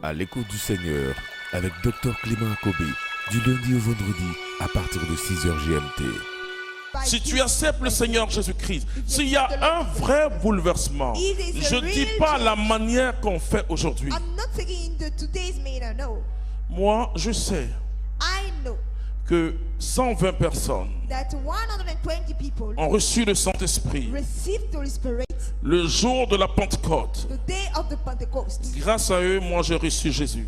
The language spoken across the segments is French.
À l'écoute du Seigneur, avec Dr Clément Akobé, du lundi au vendredi, à partir de 6h GMT. Si tu acceptes le Seigneur Jésus-Christ, s'il y a un vrai bouleversement, je ne dis pas la manière qu'on fait aujourd'hui. Moi, je sais que 120 personnes ont reçu le Saint-Esprit le jour de la Pentecôte. Grâce à eux, moi j'ai reçu Jésus.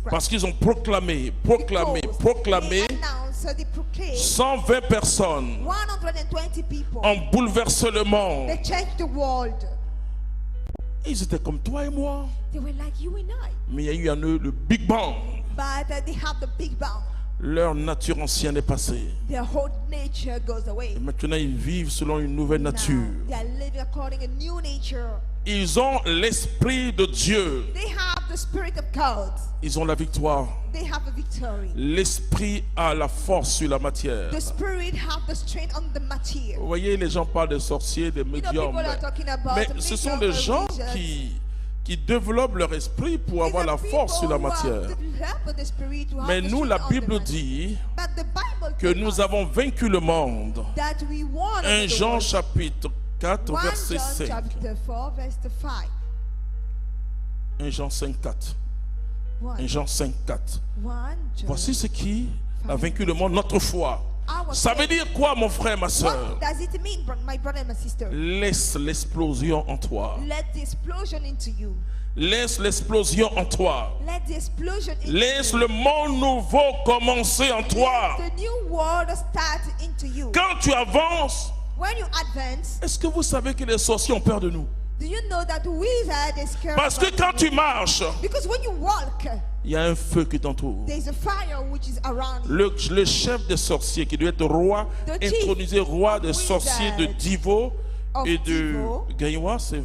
Parce qu'ils ont proclamé 120 personnes ont bouleversé le monde. Ils étaient comme toi et moi. Mais il y a eu en eux le Big Bang. Leur nature ancienne est passée. Et maintenant ils vivent selon une nouvelle nature. Ils ont l'Esprit de Dieu. Ils ont la victoire. L'Esprit a la force sur la matière. Vous voyez, les gens parlent des sorciers, des médiums. Mais ce sont des gens qui développent leur esprit pour avoir la force sur la matière. Mais nous, la Bible dit que nous avons vaincu le monde. 1 Jean chapitre 4, verset 5. 1 Jean 5, 4. 1 Jean 5, 4. Voici ce qui a vaincu le monde, notre foi. Ça veut dire quoi, mon frère, ma soeur? Laisse l'explosion en toi. Laisse l'explosion en toi. Laisse le monde nouveau commencer en toi. Quand tu avances, est-ce que vous savez que les sorciers ont peur de nous? Parce que quand tu marches, il y a un feu qui t'entoure. Le chef des sorciers qui doit être roi, intronisé roi des sorciers de Divo et de Gaïwa, c'est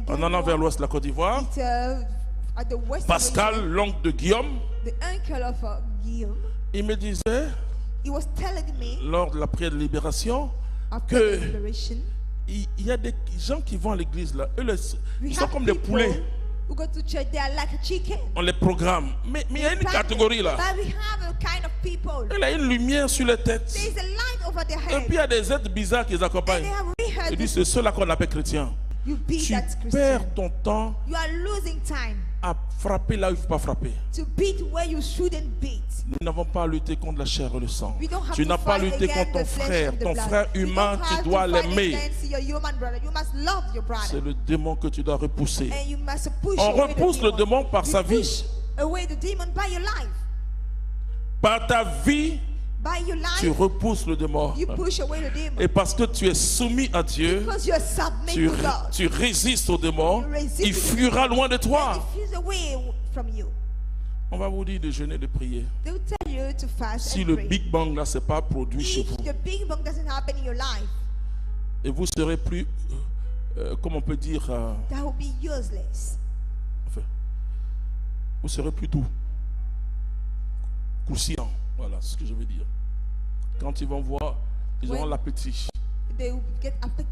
en allant vers l'ouest de la Côte d'Ivoire. Pascal, l'oncle de Guillaume, il me disait, lors de la prière de libération, que il y a des gens qui vont à l'église là, eux, ils sont comme des poulets. On les programme. Mais il y a une catégorie là. Il y a une lumière sur les têtes. Et puis il y a des êtres bizarres qui les accompagnent. Il dit, c'est ceux-là qu'on appelle chrétiens. Tu perds ton temps à frapper là où il ne faut pas frapper. Nous n'avons pas à lutter contre la chair et le sang. Tu n'as pas à lutter contre ton frère. Ton frère humain, tu dois l'aimer. C'est le démon que tu dois repousser. On repousse le démon par sa vie. Par ta vie, tu repousses le démon. Et parce que tu es soumis à Dieu, tu résistes au démon, il fuira loin de toi. On va vous dire de jeûner, de prier. Si le Big Bang là ne s'est pas produit chez vous, et vous serez plus, comment on peut dire, vous serez plus doux, croustillant. Voilà ce que je veux dire. Quand ils vont voir, ils auront l'appétit.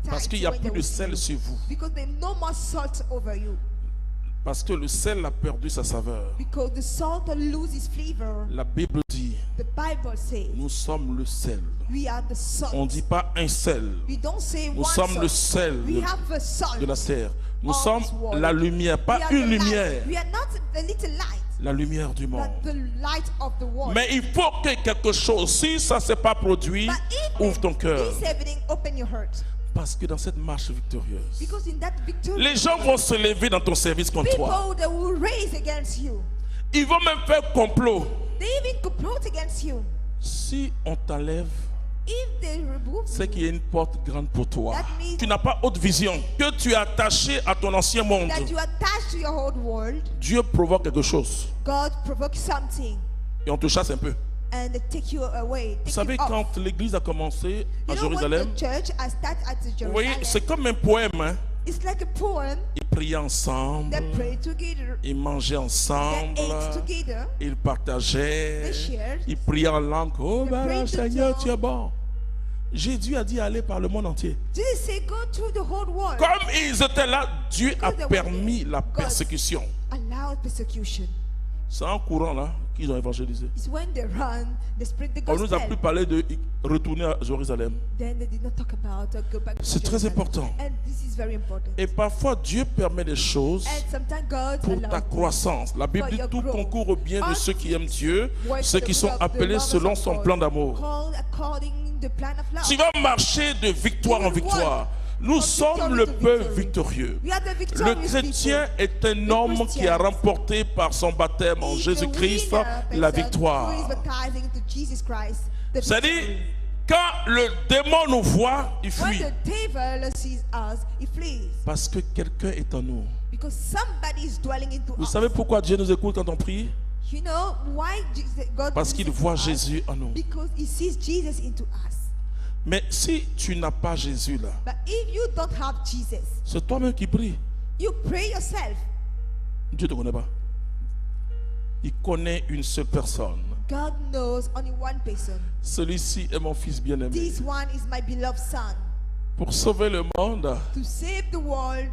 Parce qu'il n'y a plus de sel sur vous. Parce que le sel a perdu sa saveur. La Bible dit, nous sommes le sel. On ne dit pas un sel. Nous sommes le sel de la terre. Nous sommes la lumière, pas une lumière. La lumière du monde. Mais il faut que quelque chose, si ça ne s'est pas produit, ouvre ton cœur. Parce que dans cette marche victorieuse, les gens vont se lever dans ton service contre toi. Ils vont même faire complot. Si on t'enlève, c'est qu'il y a une porte grande pour toi. Tu n'as pas autre vision. Que tu es attaché à ton ancien monde. Dieu provoque quelque chose. Et on te chasse un peu. Vous savez, quand l'église a commencé à Jérusalem, vous voyez, c'est comme un poème. Hein? Ils priaient ensemble, ils mangeaient ensemble, ils partageaient, ils priaient en langue. Oh, bah, Seigneur, tu es bon. Jésus a dit aller par le monde entier. Jesus said, go through the whole world. Comme ils étaient là, Dieu a permis la persécution. Allowed persecution. C'est en courant là qu'ils ont évangélisé. It's when they run, they spread the On gospel. nous a plus parlé de retourner à Jérusalem. Then they did not talk about go back to C'est très Jerusalem. important. And this is very important. Et parfois Dieu permet des choses And sometimes God pour allows ta croissance. La Bible dit your tout growth. concourt au bien de All ceux qui aiment Dieu, work ceux for qui the sont will of the appelés lovers selon of son God, plan d'amour. called according the plan of love. Tu vas marcher de victoire en victoire. Nous sommes le peuple victorieux. We are the Le victorious chrétien people. est un homme qui a remporté par son baptême en He's the Jésus-Christ winner la person victoire. who is baptizing into Jesus Christ, the C'est-à-dire, victory. quand le démon nous voit, il When fuit. the devil sees us, he flees. Parce que quelqu'un est en nous. Because somebody is dwelling into Vous us. savez pourquoi Dieu nous écoute quand on prie? You know why God Parce qu'il listens voit to us? Jésus en nous. Because he sees Jesus into us. Mais si tu n'as pas Jésus là, But if you don't have Jesus, c'est toi-même qui pries. you pray yourself. Dieu ne te connaît pas. Il connaît une seule personne. God knows only one person. Celui-ci est mon fils bien-aimé. This one is my beloved son. Pour sauver le monde, To save the world,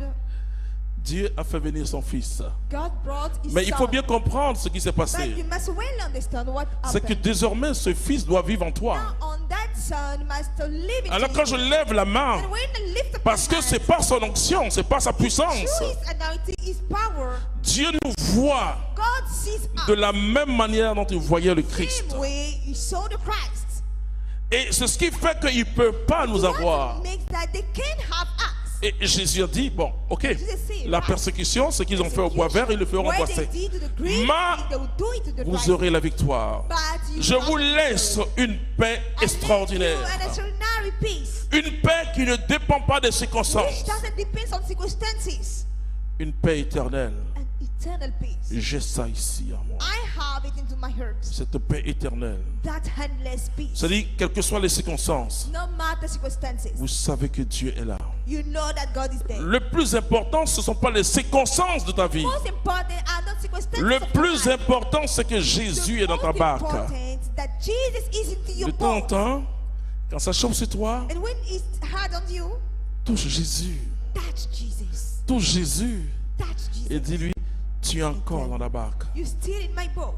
Dieu a fait venir son fils. God brought his Mais il faut son. bien comprendre ce qui s'est But passé. you must well understand what C'est que happened. désormais ce fils doit vivre en toi. Now on that son must live in Alors quand je Jesus. lève la main, And when I lift up parce my que c'est hand, pas son onction, c'est pas sa puissance. through his anointing, his power, Dieu nous voit God sees us de la même manière dont il voyait le Christ. same way he saw the Christ. Et c'est ce qui fait qu'il ne peut pas nous avoir. What makes that they can't have us. Et Jésus a dit, bon, ok, la persécution, ce qu'ils ont fait au bois vert, ils le feront au bois What sec. they did to the green, Mais they will do it to the vous dry. aurez la victoire. But you Je have vous the laisse victory. une paix I leave extraordinaire. you an extraordinary peace, Une paix qui ne dépend pas des which circonstances. doesn't depend on circumstances. Une paix éternelle. An eternal peace. J'ai ça ici en moi. I have it into my heart. Cette paix éternelle. That endless peace. C'est-à-dire, quelles que soient les circonstances, No matter circumstances, vous savez que Dieu est là. you know that God is there. Le plus important, ce ne sont pas les circonstances de ta vie. Most important are not circumstances. Le of your plus life. important, c'est que Jésus est dans ta The most barque. important that Jesus is into your De temps en boat. temps, quand ça chauffe sur toi, And when it's hard on you, touche Jésus. touch Jesus. Touche Jésus. Touch Jesus. Et dis-lui, tu es encore dans la barque. You're still in my boat.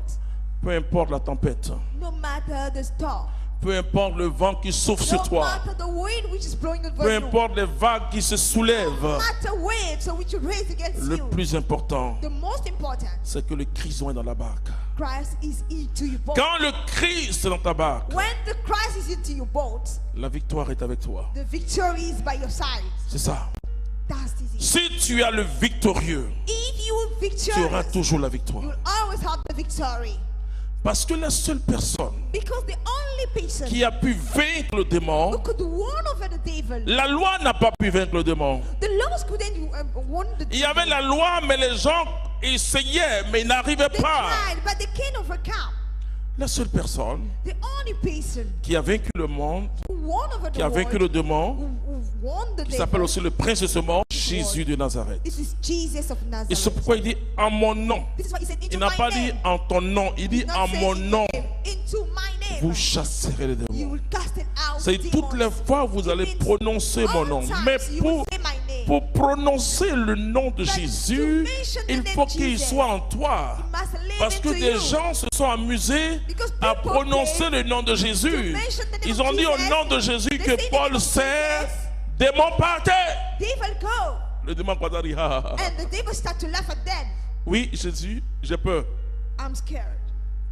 Peu importe la tempête. No matter the storm. Peu importe le vent qui souffle sur No toi. matter the wind which is blowing over Peu you. importe les vagues qui se No soulèvent. matter waves which you raise against Le you. plus important, The most important, c'est que le Christ est dans la barque. Christ is into your boat. Quand le Christ est dans ta barque, When the Christ is into your boat, la victoire est avec toi. the victory is by your side. C'est ça. That's it. Si tu as le victorieux, If you are tu auras victorious, toujours la victoire. you'll always have the victory. Parce que la seule personne Because the only person qui a pu vaincre le who démon, could warn over the devil, la loi n'a pas pu vaincre le démon. the laws couldn't warn the Il y avait devil. la loi, mais les gens essayaient, mais ils n'arrivaient They pas. tried, but they can't overcome. La seule personne The only person qui a vaincu le monde, who won over the qui a vaincu world, le démon, who won the qui s'appelle devil, aussi le prince de ce monde, Jésus de Nazareth. this is Jesus of Et c'est Nazareth. pourquoi il dit en mon nom. This is why he said, into Il n'a my pas dit name. en ton nom, il dit He did en not say mon nom. into my name. Vous chasserez les You démons. will cast it out. C'est toutes les fois vous allez prononcer mon nom. Mais pour prononcer le nom de Jésus, il faut qu'il soit en toi. Parce que des gens se sont amusés à prononcer le nom de Jésus. Ils ont dit au nom de Jésus que Paul sert, démon partez. Devil go. Le démon part à dire, ah, ah, ah. And the devil start to laugh at them. Oui, Jésus, j'ai peur. I'm scared.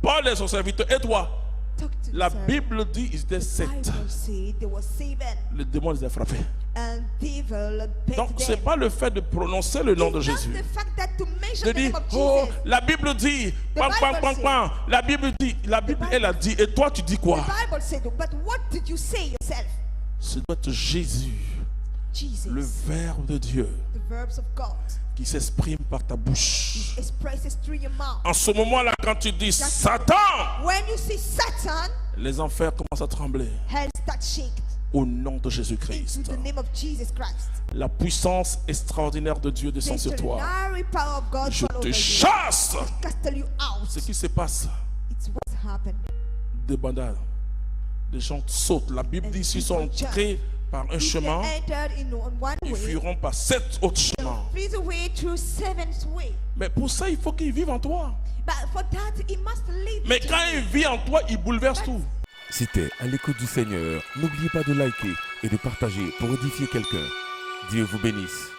Paul est son serviteur. Et toi? Talk to La the servant. Bible dit ils étaient sept. Bible say they were seven. Le démon les a frappés. And devil Donc, begged ce n'est them. pas le fait de prononcer le nom de It's not Jésus. the fact that to mention De the dire, name of oh, Jesus. la Bible dit, pam, pam, Bible pam, says- pam. La Bible dit, la Bible, elle a dit, et toi tu dis quoi? The Bible said, but what did you say yourself? Ce doit être Jésus, Jesus, le Verbe de Dieu, the verbs of God, qui s'exprime par ta bouche. expresses through your mouth. En ce moment-là, quand tu dis Satan, When you see Satan, les enfers commencent à trembler hell starts shaking au nom de into Jésus-Christ. the name of Jesus Christ. La puissance extraordinaire de Dieu The descend sur toi. extraordinary power of God Je fall te over you. chasse. Castle you out. Ce qui se passe, It's what's happened. débandade. Les gens sautent. La Bible dit s'ils sont entrés par un chemin, ils fuiront par 7 autres chemins. Mais pour ça, il faut qu'il vive en toi. Mais quand il vit en toi, il bouleverse tout. C'était À l'écoute du Seigneur. N'oubliez pas de liker et de partager pour édifier quelqu'un. Dieu vous bénisse.